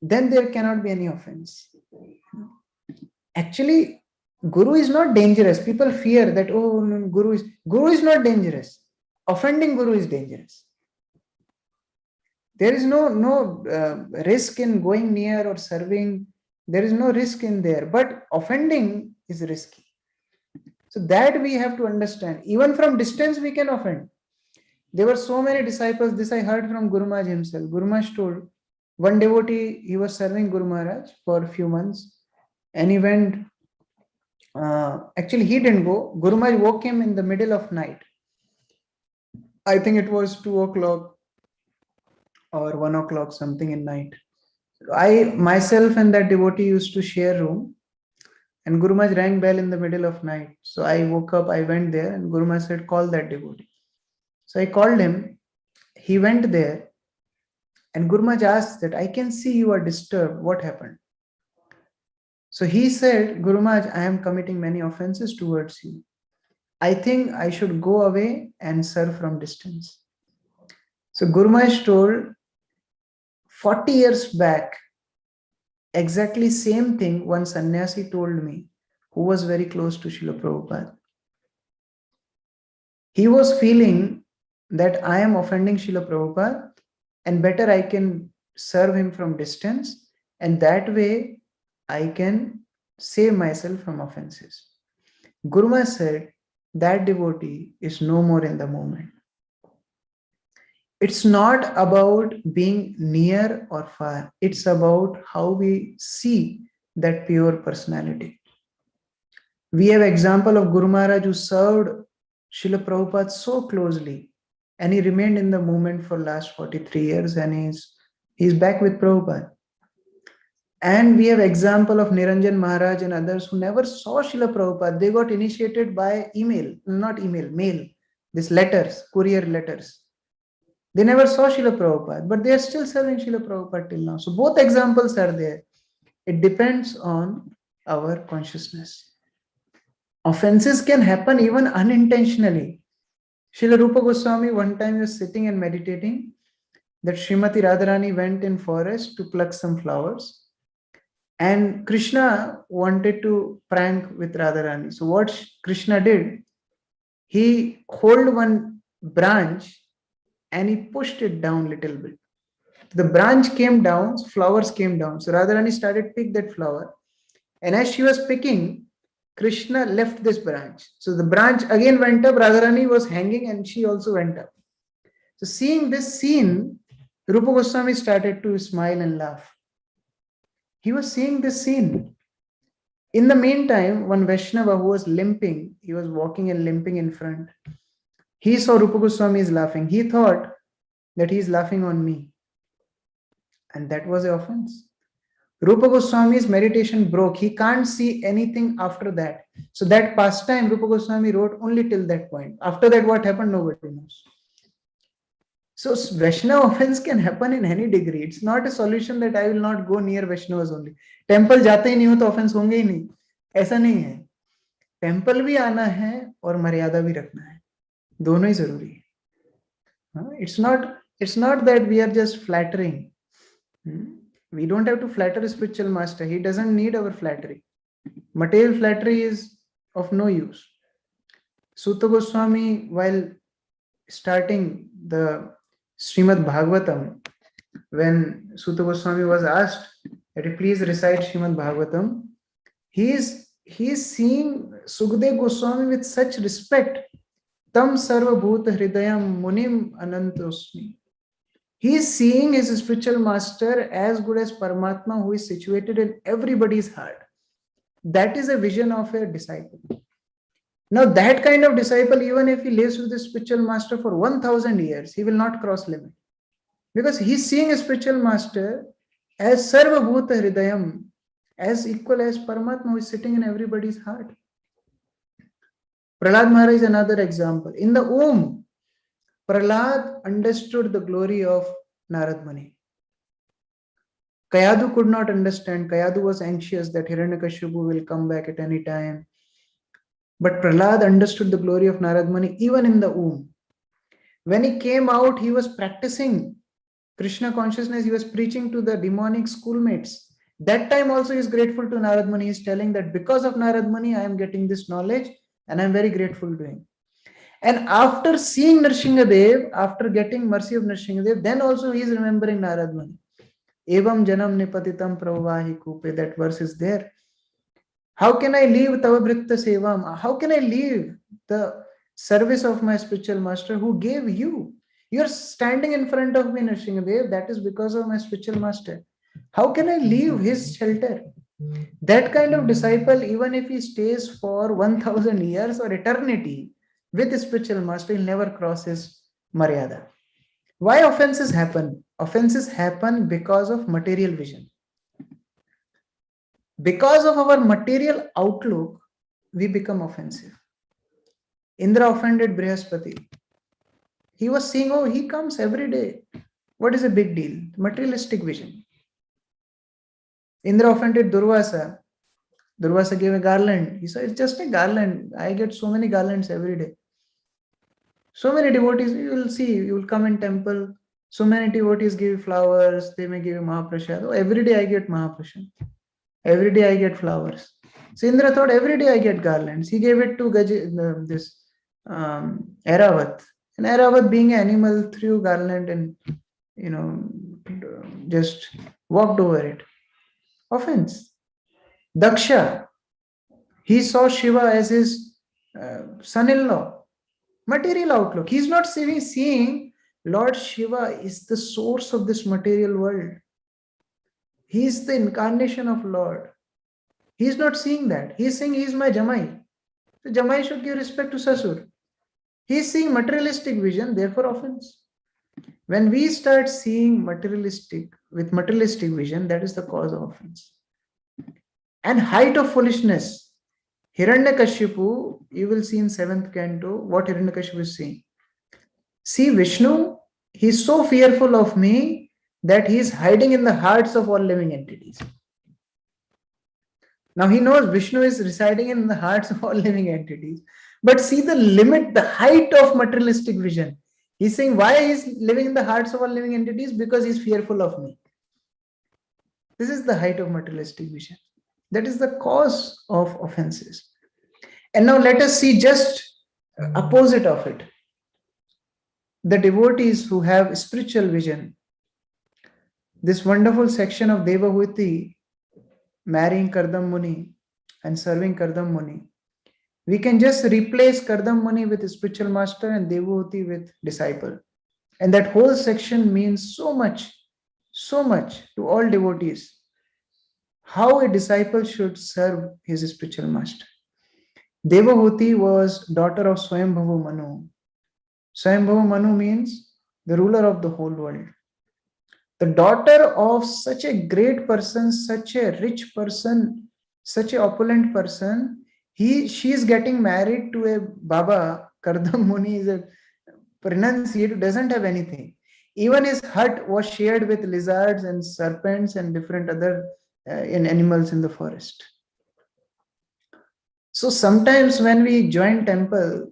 there cannot be any offense. Actually, Guru is not dangerous. People fear that, oh, no, Guru is not dangerous. Offending Guru is dangerous. There is no risk in going near or serving. There is no risk in there, but offending is risky. So that we have to understand. Even from distance, we can offend. There were so many disciples. This I heard from Guru Maharaj himself. Guru Maharaj told one devotee, he was serving Guru Maharaj for a few months, and he went. Actually, he didn't go. Guru Maharaj woke him in the middle of night. I think it was 2 o'clock or 1 o'clock, something in night. I myself and that devotee used to share room, and Guru Maharaj rang bell in the middle of night. So I woke up, I went there, and Guru Maharaj said, call that devotee. So I called him. He went there, and Guru Maharaj asked that, I can see you are disturbed. What happened? So he said, Guru Maharaj, I am committing many offenses towards you. I think I should go away and serve from distance. So Guru Maharaj told, 40 years back, exactly same thing one sannyasi told me, who was very close to Srila Prabhupada. He was feeling that I am offending Srila Prabhupada and better I can serve him from distance, and that way I can save myself from offenses. Guru Maharaj said, that devotee is no more in the moment. It's not about being near or far. It's about how we see that pure personality. We have example of Guru Maharaj who served Srila Prabhupada so closely, and he remained in the movement for last 43 years, and he's back with Prabhupada. And we have example of Niranjan Maharaj and others who never saw Srila Prabhupada. They got initiated by mail, these letters, courier letters. They never saw Srila Prabhupada, but they are still serving Srila Prabhupada till now. So both examples are there. It depends on our consciousness. Offenses can happen even unintentionally. Srila Rupa Goswami one time was sitting and meditating that Srimati Radharani went in forest to pluck some flowers, and Krishna wanted to prank with Radharani. So what Krishna did, he held one branch and he pushed it down a little bit. The branch came down, flowers came down. So Radharani started pick that flower. And as she was picking, Krishna left this branch. So the branch again went up, Radharani was hanging and she also went up. So seeing this scene, Rupa Goswami started to smile and laugh. He was seeing this scene. In the meantime, one Vaishnava who was limping, he was walking and limping in front. He saw Rupa Goswami is laughing. He thought that he is laughing on me. And that was an offense. Rupa Goswami's meditation broke. He can't see anything after that. So that pastime Rupa Goswami wrote only till that point. After that, what happened, nobody knows. So Vaishnava offense can happen in any degree. It's not a solution that I will not go near Vaishnavas only. Temple जाते ही नहीं हो तो offense होंगे ही नहीं. ऐसा नहीं है. Temple भी आना है और मर्यादा भी रखना है. दोनों ही जरूरी है. It's not that we are just flattering. We don't have to flatter a spiritual master. He doesn't need our flattery. Material flattery is of no use. Sutta Goswami, while starting the Srimad Bhagavatam, when Sutta Goswami was asked that he please recite Srimad Bhagavatam, he is seeing Sukadeva Goswami with such respect. Tam sarva bhuta hridayam munim anantosmi. He is seeing his spiritual master as good as Paramatma, who is situated in everybody's heart. That is a vision of a disciple. Now, that kind of disciple, even if he lives with the spiritual master for 1000 years, he will not cross limit. Because he's seeing a spiritual master as Sarva Bhuta Hridayam, as equal as Paramatma, who is sitting in everybody's heart. Prahlad Maharaj is another example. In the womb, Prahlad understood the glory of Narad Muni. Kayadu could not understand. Kayadu was anxious that Hiranyakashipu will come back at any time. But Prahlad understood the glory of Narad Muni even in the womb. When he came out, he was practicing Krishna consciousness. He was preaching to the demonic schoolmates. That time also he is grateful to Narad Muni. He is telling that because of Narad Muni, I am getting this knowledge and I am very grateful to him. And after seeing Nrsingadev, after getting mercy of Nrsingadev, then also he is remembering Narad Muni. Evam janam nipatitam pravahi kupe. That verse is there. How can I leave Tavavritta Sevam? How can I leave the service of my spiritual master who gave you? You're standing in front of me, Nrsingadev. That is because of my spiritual master. How can I leave his shelter? That kind of disciple, even if he stays for 1000 years or eternity with his spiritual master, he'll never cross his Maryada. Why offenses happen? Offenses happen because of material vision. Because of our material outlook, we become offensive. Indra offended Brihaspati. He was seeing, oh, he comes every day. What is a big deal? Materialistic vision. Indra offended Durvasa. Durvasa gave a garland. He said, it's just a garland. I get so many garlands every day. So many devotees, you will see, you will come in temple. So many devotees give flowers. They may give you Mahaprasad. Oh, every day I get Mahaprasad. Every day I get flowers. So Indra thought every day I get garlands. He gave it to Airavat. And Airavat, being an animal, threw garland and just walked over it. Offense. Daksha, he saw Shiva as his son-in-law. Material outlook. He's not seeing Lord Shiva is the source of this material world. He is the incarnation of Lord. He is not seeing that. He is saying he is my Jamai. So Jamai should give respect to Sasur. He is seeing materialistic vision, therefore offense. When we start seeing materialistic vision, that is the cause of offense. And height of foolishness. Hiranyakashipu, you will see in 7th canto what Hiranyakashipu is saying. See Vishnu, he is so fearful of me that he is hiding in the hearts of all living entities. Now he knows Vishnu is residing in the hearts of all living entities. But see the limit, the height of materialistic vision. He's saying why he is living in the hearts of all living entities? Because he is fearful of me. This is the height of materialistic vision. That is the cause of offenses. And now let us see just opposite of it. The devotees who have spiritual vision. This wonderful section of Devahuti, marrying Kardam Muni and serving Kardam Muni. We can just replace Kardam Muni with spiritual master and Devahuti with disciple. And that whole section means so much to all devotees. How a disciple should serve his spiritual master. Devahuti was daughter of Swayambhavu Manu. Swayambhavu Manu means the ruler of the whole world. The daughter of such a great person, such a rich person, such an opulent person, she is getting married to a Baba. Kardam Muni is a renunciate who doesn't have anything. Even his hut was shared with lizards and serpents and different other animals in the forest. So sometimes when we join temple,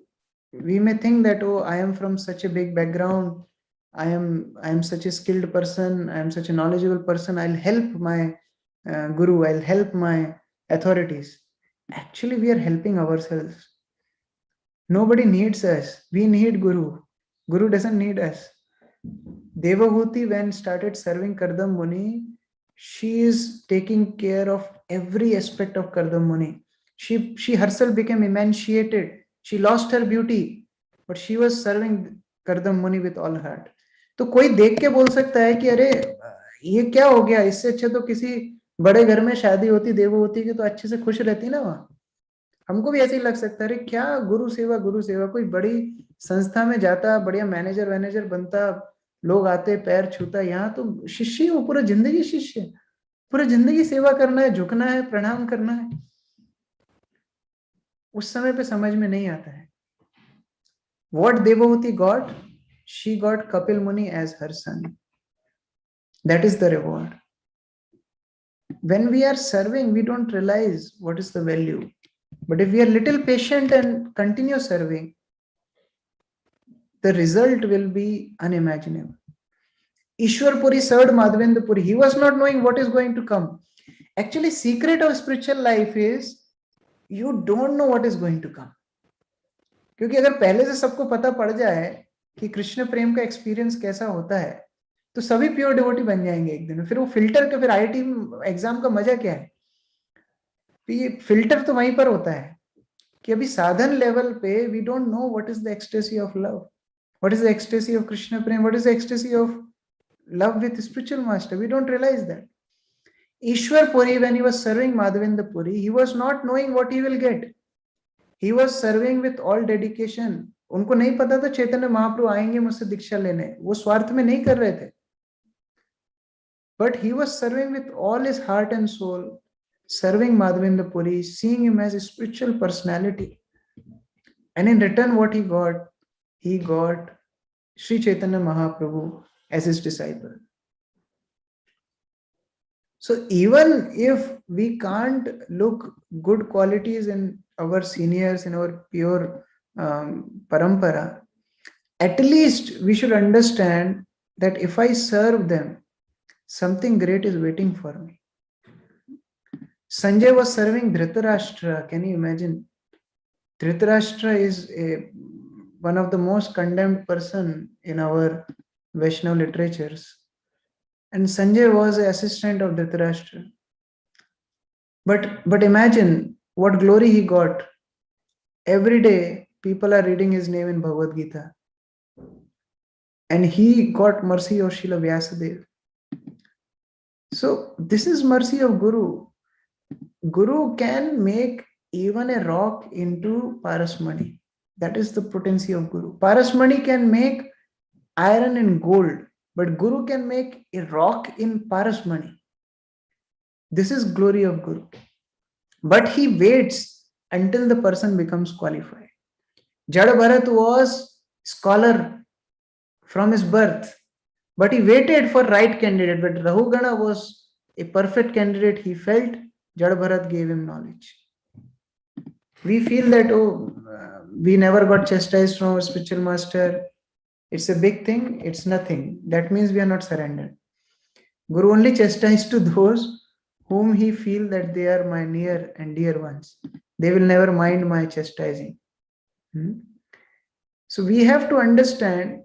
we may think that, oh, I am from such a big background. I am such a skilled person. I am such a knowledgeable person. I'll help my guru. I'll help my authorities. Actually, we are helping ourselves. Nobody needs us. We need Guru. Guru doesn't need us. Devahuti, when started serving Kardam Muni, she is taking care of every aspect of Kardam Muni. She herself became emancipated. She lost her beauty, but she was serving Kardam Muni with all her heart. तो कोई देख के बोल सकता है कि अरे ये क्या हो गया, इससे अच्छे तो किसी बड़े घर में शादी होती, देवभूति की, तो अच्छे से खुश रहती ना वहां। हमको भी ऐसे ही लग सकता है, अरे क्या गुरु सेवा, कोई बड़ी संस्था में जाता, बढ़िया मैनेजर वैनेजर बनता, लोग आते पैर छूता, यहाँ तो शिष्य हो, पूरा जिंदगी शिष्य, पूरा जिंदगी सेवा करना है, झुकना है, प्रणाम करना है। उस समय पे समझ में नहीं आता है। What Devavati got? She got Kapil Muni as her son. That is the reward. When we are serving, we don't realize what is the value. But if we are little patient and continue serving, the result will be unimaginable. Ishwar Puri served Madhavendra Puri. He was not knowing what is going to come. Actually, secret of spiritual life is you don't know what is going to come. क्योंकि अगर पहले से सबको पता पड़ जाए कि कृष्ण प्रेम का एक्सपीरियंस कैसा होता है, तो सभी प्योर डिवोटी बन जाएंगे एक दिन। फिर वो फिल्टर का, फिर आईआईटी एग्जाम का मजा क्या है? ये फिल्टर तो वहीं पर होता है कि अभी साधन लेवल पे we don't know what is the ecstasy of love, what is the ecstasy of Krishna prem, what is the ecstasy of love with spiritual master. We don't realize that. Ishwar Puri, when he was serving Madhavendra Puri, he was not knowing what he will get. He was serving with all dedication. उनको नहीं पता था चैतन्य महाप्रभु आएंगे मुझसे दीक्षा लेने, वो स्वार्थ में नहीं कर रहे थे, but he was serving with all his heart and soul, serving Madhavendra Puri, seeing him as a spiritual personality, and in return what he got Sri Chaitanya Mahaprabhu as his disciple. So even if we can't look good qualities in our seniors, in our pure parampara, at least we should understand that if I serve them, something great is waiting for me. Sanjay was serving Dhritarashtra. Can you imagine? Dhritarashtra is one of the most condemned person in our Vaishnava literatures. And Sanjay was an assistant of Dhritarashtra. But imagine what glory he got. Every day, people are reading his name in Bhagavad Gita. And he got mercy of Srila Vyasadeva. So this is mercy of Guru. Guru can make even a rock into parasmani. That is the potency of Guru. Parasmani can make iron and gold, but Guru can make a rock in parasmani. This is glory of Guru. But he waits until the person becomes qualified. Jada Bharat was scholar from his birth, but he waited for right candidate. But Rahugana was a perfect candidate. He felt Jada Bharat gave him knowledge. We feel that, we never got chastised from our spiritual master. It's a big thing. It's nothing. That means we are not surrendered. Guru only chastised to those whom he feel that they are my near and dear ones. They will never mind my chastising. So we have to understand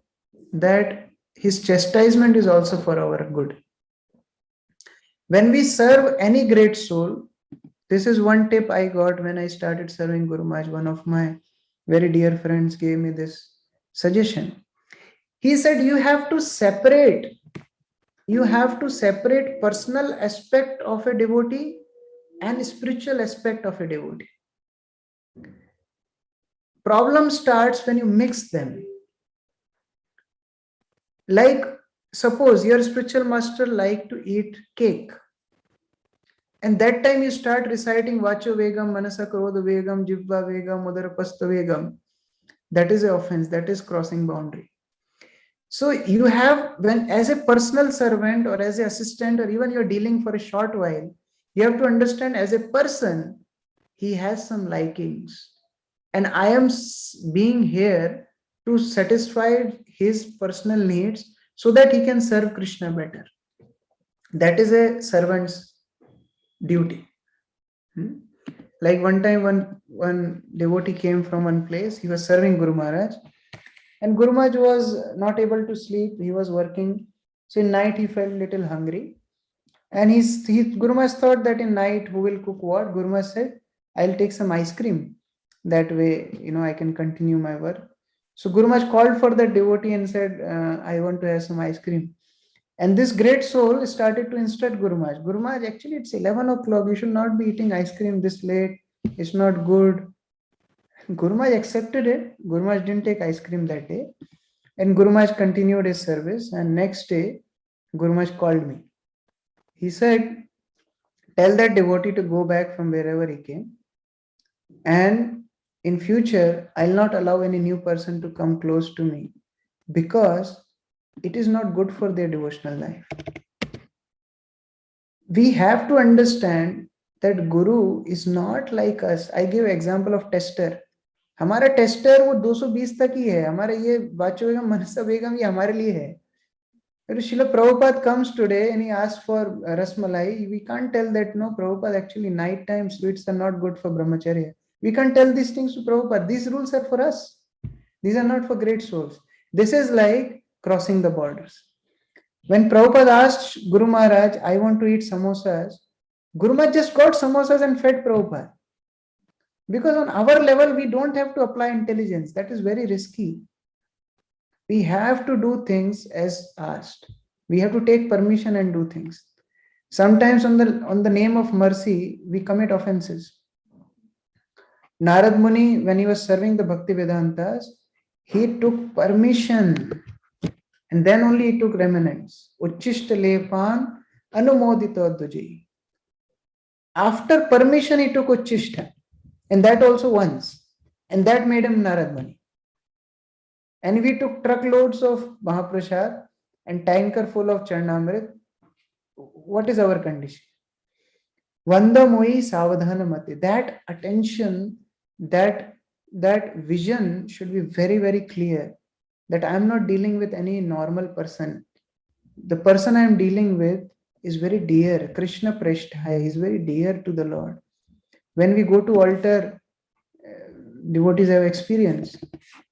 that his chastisement is also for our good. When we serve any great soul, this is one tip I got when I started serving Guru Maharaj. One of my very dear friends gave me this suggestion. He said, you have to separate personal aspect of a devotee and spiritual aspect of a devotee. Problem starts when you mix them. Like, suppose your spiritual master like to eat cake, and that time you start reciting Vacho Vegam, Manasa Krodha Vegam, Jivva Vegam, Udarapastha Vegam. That is an offense. That is crossing boundary. So you have, when as a personal servant or as an assistant, or even you're dealing for a short while, you have to understand as a person, he has some likings. And I am being here to satisfy his personal needs so that he can serve Krishna better. That is a servant's duty. Like one time, one devotee came from one place. He was serving Guru Maharaj. And Guru Maharaj was not able to sleep. He was working. So in night, he felt little hungry. And Guru Maharaj thought that in night, who will cook what? Guru Maharaj said, I'll take some ice cream. That way, I can continue my work. So Guru Maharaj called for that devotee and said, I want to have some ice cream. And this great soul started to instruct Guru Maharaj. Guru Maharaj, actually it's 11 o'clock. You should not be eating ice cream this late. It's not good. Guru Maharaj accepted it. Guru Maharaj didn't take ice cream that day. And Guru Maharaj continued his service. And next day, Guru Maharaj called me. He said, tell that devotee to go back from wherever he came. And in future, I'll not allow any new person to come close to me because it is not good for their devotional life. We have to understand that Guru is not like us. I give example of tester. हमारा tester वो 220 तक ही है. हमारा ये वाचो बेगम मनसा बेगम ये हमारे लिए है. If Srila Prabhupada comes today and he asks for rasmalai, we can't tell that no, Prabhupada, actually nighttime sweets are not good for brahmacharya. We can't tell these things to Prabhupada. These rules are for us. These are not for great souls. This is like crossing the borders. When Prabhupada asked Guru Maharaj, I want to eat samosas, Guru Maharaj just got samosas and fed Prabhupada. Because on our level, we don't have to apply intelligence. That is very risky. We have to do things as asked. We have to take permission and do things. Sometimes on the name of mercy, we commit offenses. Narad Muni, when he was serving the Bhakti Vedantas, he took permission and then only he took remnants. Uchishta lepan anumodito duji. After permission, he took Uchishta. And that also once. And that made him Narad Muni. And we took truckloads of Mahaprasad and tanker full of Charnamrit. What is our condition? Vandamoi savadhana mati. That attention, that vision should be very, very clear. That I am not dealing with any normal person. The person I am dealing with is very dear. Krishna Prasthaya, he is very dear to the Lord. When we go to altar, devotees have experience.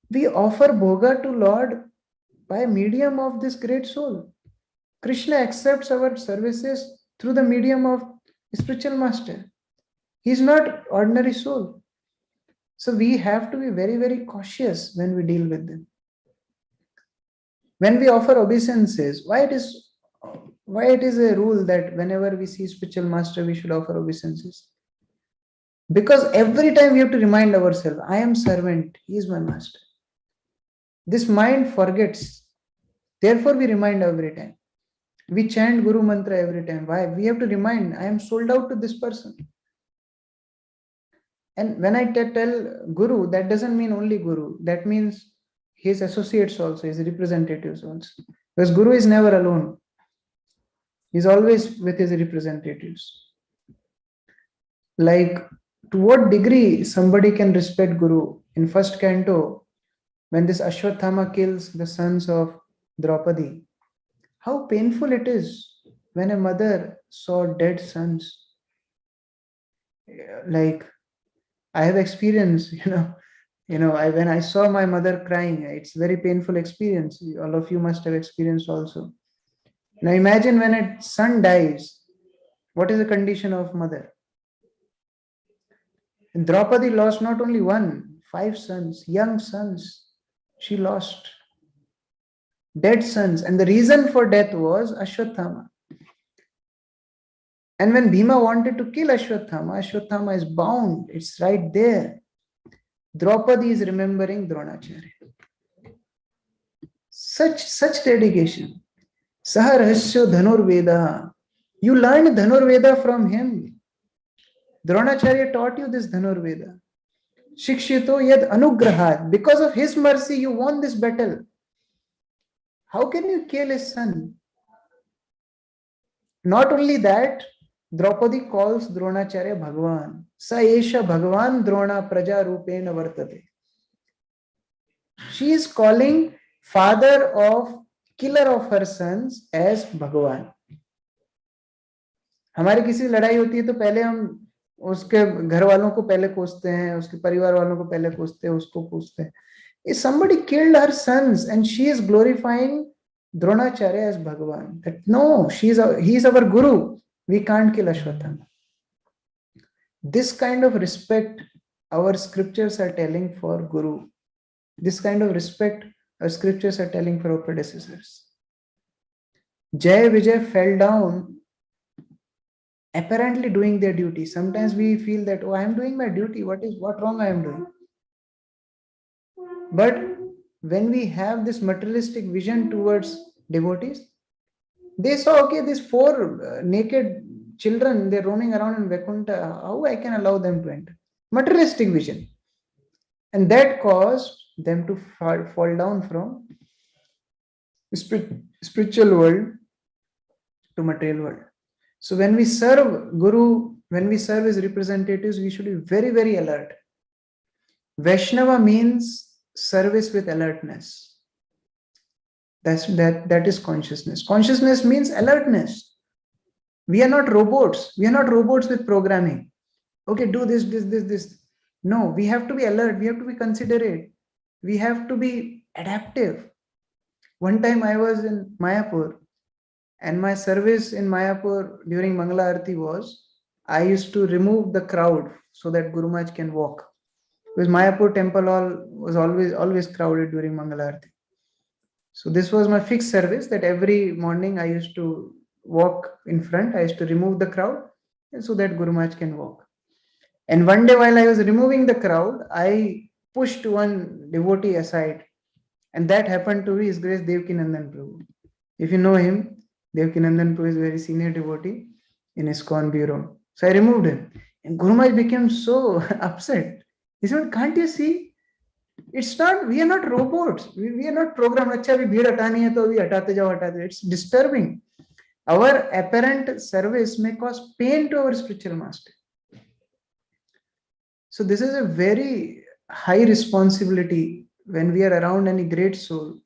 We offer bhoga to Lord by medium of this great soul. Krishna accepts our services through the medium of spiritual master. He is not ordinary soul. So we have to be very, very cautious when we deal with them. When we offer obeisances, why it is a rule that whenever we see spiritual master, we should offer obeisances? Because every time we have to remind ourselves, I am servant, he is my master. This mind forgets. Therefore, we remind every time. We chant Guru Mantra every time. Why? We have to remind, I am sold out to this person. And when I tell Guru, that doesn't mean only Guru. That means his associates also, his representatives also. Because Guru is never alone. He's always with his representatives. Like, to what degree somebody can respect Guru? In first canto, when this Ashwathama kills the sons of Draupadi, how painful it is when a mother saw dead sons. Like, I have experienced, when I saw my mother crying, it's a very painful experience. All of you must have experienced also. Now imagine when a son dies, what is the condition of mother? And Draupadi lost not only one, 5 sons, young sons. She lost dead sons. And the reason for death was Ashwathama. And when Bhima wanted to kill Ashwathama, Ashwathama is bound. It's right there. Draupadi is remembering Dronacharya. Such dedication. Saharasya Dhanurveda. You learned Dhanurveda from him. Dronacharya taught you this Dhanurveda. Shikshito yad anugrahat. Because of his mercy, you won this battle. How can you kill his son? Not only that, Draupadi calls Dronacharya Bhagavan. Sa esha Bhagavan Drona praja rupena vartate. She is calling father of killer of her sons as Bhagavan. हमारी किसी लड़ाई होती है तो पहले हम उसके घर वालों को पहले कोसते हैं, उसके परिवार वालों को पहले कोसते हैं, उसको पूछते हैं. If somebody killed her sons and she is glorifying Dronacharya as Bhagavan, that no, he is our Guru. We can't kill Ashwathama. This kind of respect our scriptures are telling for Guru. This kind of respect our scriptures are telling for our predecessors. Jay Vijay fell down apparently doing their duty. Sometimes we feel that, oh, I am doing my duty. What wrong I am doing? But when we have this materialistic vision towards devotees, they saw, okay, these four naked children, they're roaming around in Vaikuntha. How I can allow them to enter? Materialistic vision. And that caused them to fall down from spiritual world to material world. So when we serve Guru, when we serve as representatives, we should be very, very alert. Vaishnava means service with alertness. That is consciousness. Consciousness means alertness. We are not robots. We are not robots with programming. Okay, do this. No, we have to be alert. We have to be considerate. We have to be adaptive. One time I was in Mayapur, and my service in Mayapur during Mangala Arati was, I used to remove the crowd so that Guru Maharaj can walk. Because Mayapur temple hall was always crowded during Mangala Arati. So this was my fixed service, that every morning I used to walk in front. I used to remove the crowd so that Guru Maharaj can walk. And one day while I was removing the crowd, I pushed one devotee aside. And that happened to be His Grace Devkinandan Prabhu. If you know him, Devkinandan Prabhu is a very senior devotee in ISKCON bureau. So I removed him. And Guru Maharaj became so upset. He said, can't you see? It's not, we are not robots. We are not programmed. Achha, abhi bheed hatani hai, to abhi hatate jao, hatate. It's disturbing. Our apparent service may cause pain to our spiritual master. So this is a very high responsibility when we are around any great soul.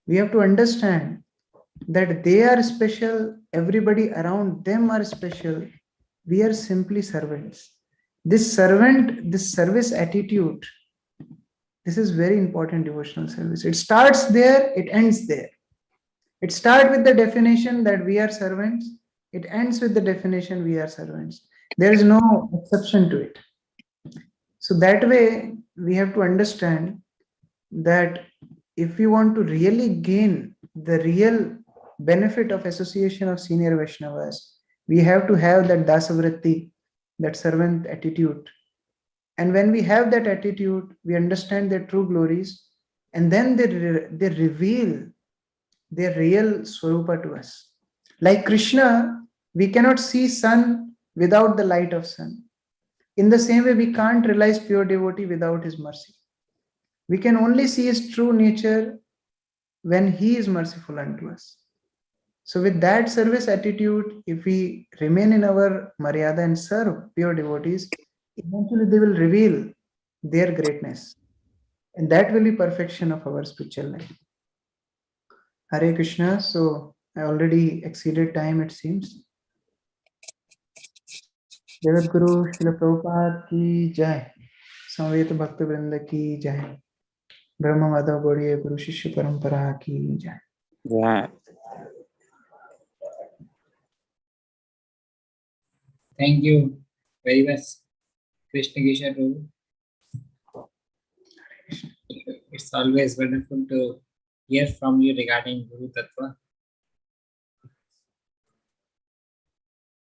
We have to understand that they are special, everybody around them are special. We are simply servants. This service attitude, this is very important devotional service. It starts there, it ends there. It starts with the definition that we are servants. It ends with the definition we are servants. There is no exception to it. So that way, we have to understand that if we want to really gain the real benefit of association of senior Vaishnavas, we have to have that dasavritti, that servant attitude. And when we have that attitude, we understand their true glories, and then they reveal their real swarupa to us. Like Krishna, we cannot see sun without the light of sun. In the same way, we can't realize pure devotee without his mercy. We can only see his true nature when he is merciful unto us. So with that service attitude, if we remain in our Maryada and serve pure devotees, eventually they will reveal their greatness. And that will be perfection of our spiritual life. Hare Krishna. So I already exceeded time, it seems. Jagat Guru Srila Prabhupada ki jai. Samveta Bhakta Vrinda ki jai. Brahma Madhav Gaudiya Guru Shishya Parampara ki jai. Yeah. Thank you very much, Krishna Kishore Prabhu. It's always wonderful to hear from you regarding Guru Tattva.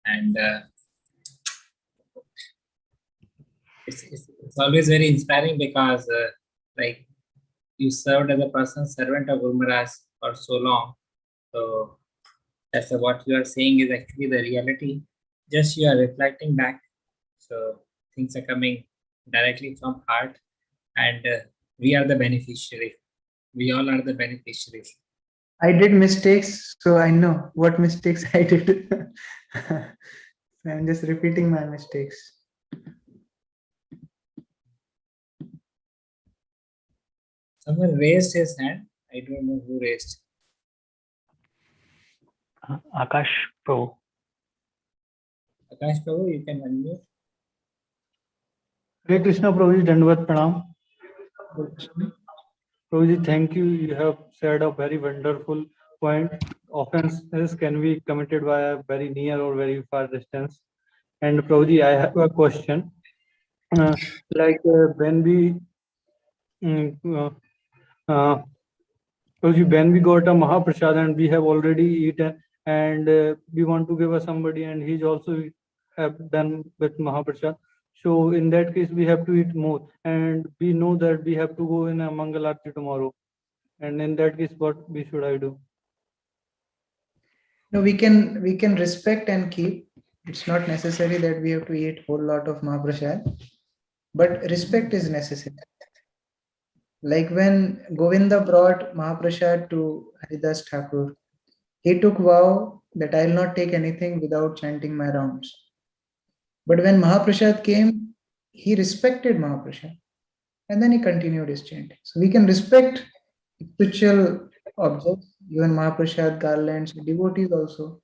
And it's always very inspiring because like you served as a personal servant of Guru Maharaj for so long. So that's what you are saying is actually the reality. Just you are reflecting back. So things are coming directly from heart, and we are the beneficiary. We all are the beneficiaries. I did mistakes, so I know what mistakes I did. I'm just repeating my mistakes. Someone raised his hand. I don't know who raised. Akash Prabhu. Akash Prabhu, you can unmute. Hare Krishna Prabhuji, Dandavat Pranam. Prabhuji, thank you. You have said a very wonderful point. Offenses can be committed by a very near or very far distance. And Prabhuji, I have a question. When we Prabhuji, when we got a Mahaprasad and we have already eaten and we want to give us somebody and he's also have done with Mahaprasad. So in that case, we have to eat more and we know that we have to go in a Mangal Aarti tomorrow. And in that case, what we should I do? No, we can respect and keep. It's not necessary that we have to eat whole lot of Mahaprasad, but respect is necessary. Like when Govinda brought Mahaprasad to Haridas Thakur, he took vow that I will not take anything without chanting my rounds. But when Mahaprasad came, he respected Mahaprasad and then he continued his chanting. So we can respect spiritual objects, even Mahaprasad, garlands, devotees also.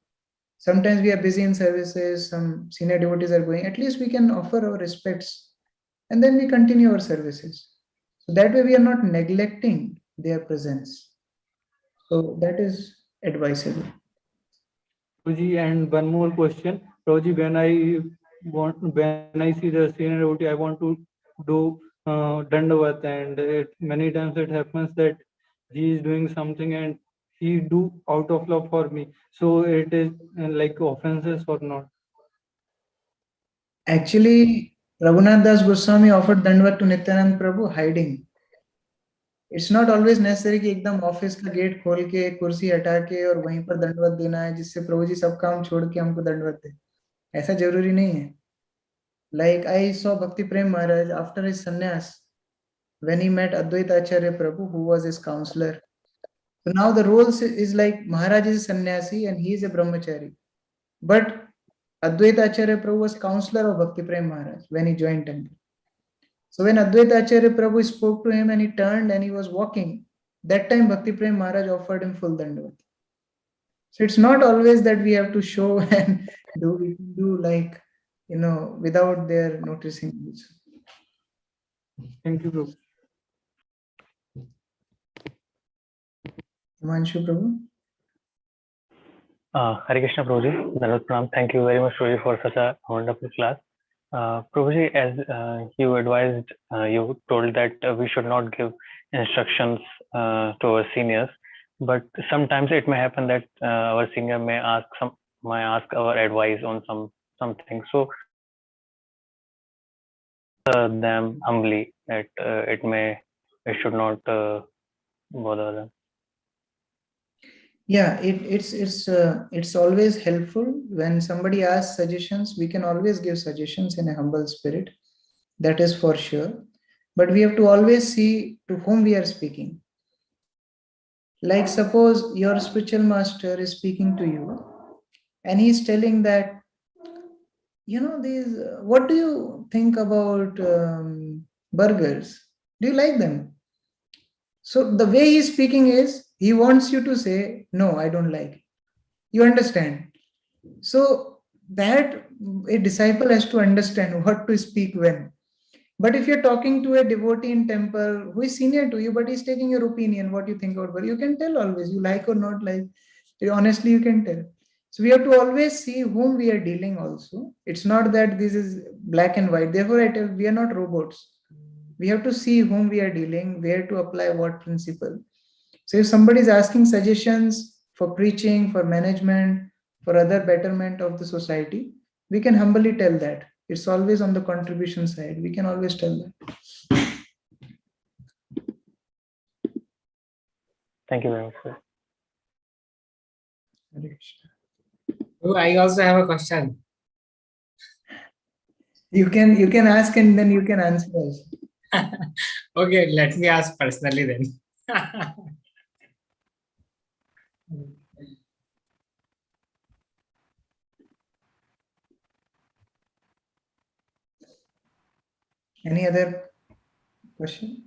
Sometimes we are busy in services, some senior devotees are going, at least we can offer our respects and then we continue our services. So that way we are not neglecting their presence. So that is advisable. Prabhuji, and one more question. Prabhuji, when I see the senior devotee, I want to do Dandavat, and many times it happens that he is doing something and he do out of love for me. So it is like offenses or not? Actually, Raghunath Das Goswami offered Dandavat to Nityanand Prabhu hiding. It's not always necessary कि एकदम office का gate खोल के कुर्सी हटा के और वहीं पर दंडवत देना है जिससे प्रभु जी सब काम छोड़ के हमको दंडवत दे. ऐसा जरूरी नहीं है. Like I saw Bhakti Prem Maharaj after his sannyas, when he met Advaita Acharya Prabhu, who was his counselor. So now the role is like Maharaj is a sannyasi and he is a brahmachari. But Advaita Acharya Prabhu was counselor of Bhakti Prem Maharaj when he joined temple. So when Advaita Acharya Prabhu spoke to him and he turned and he was walking, that time Bhakti Prem Maharaj offered him full dandavat. So it's not always that we have to show and do like, without their noticing also. Thank you, Prabhu. Himanshu Prabhu. Hare Krishna Prabhuji, Dandavat Pranam. Thank you very much Prabhuji for such a wonderful class. Prabhuji, as you advised, you told that we should not give instructions to our seniors, but sometimes it may happen that our senior may ask our advice on something. So them humbly that it should not bother them. Yeah, it's always helpful when somebody asks suggestions. We can always give suggestions in a humble spirit. That is for sure. But we have to always see to whom we are speaking. Like suppose your spiritual master is speaking to you and he's telling that, what do you think about burgers? Do you like them? So the way he's speaking is, he wants you to say, no, I don't like it. You understand? So that a disciple has to understand what to speak when. But if you're talking to a devotee in temple who is senior to you, but he's taking your opinion, what you think about burger, you can tell always, you like or not like. Honestly, you can tell. So we have to always see whom we are dealing also. It's not that this is black and white. Therefore, I tell, we are not robots. We have to see whom we are dealing, where to apply what principle. So if somebody is asking suggestions for preaching, for management, for other betterment of the society, we can humbly tell that. It's always on the contribution side. We can always tell that. Thank you very much, sir. Oh, I also have a question. You can ask and then you can answer also. Okay, let me ask personally then. Any other question?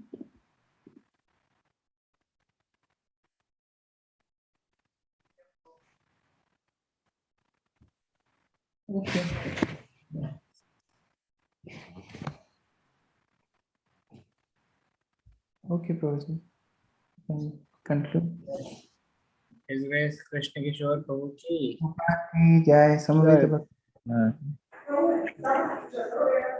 Okay. Okay, Prabhuji. You can conclude. His Grace Krishna Kishore Prabhu ki Jai Samavita Jai. Bhakti.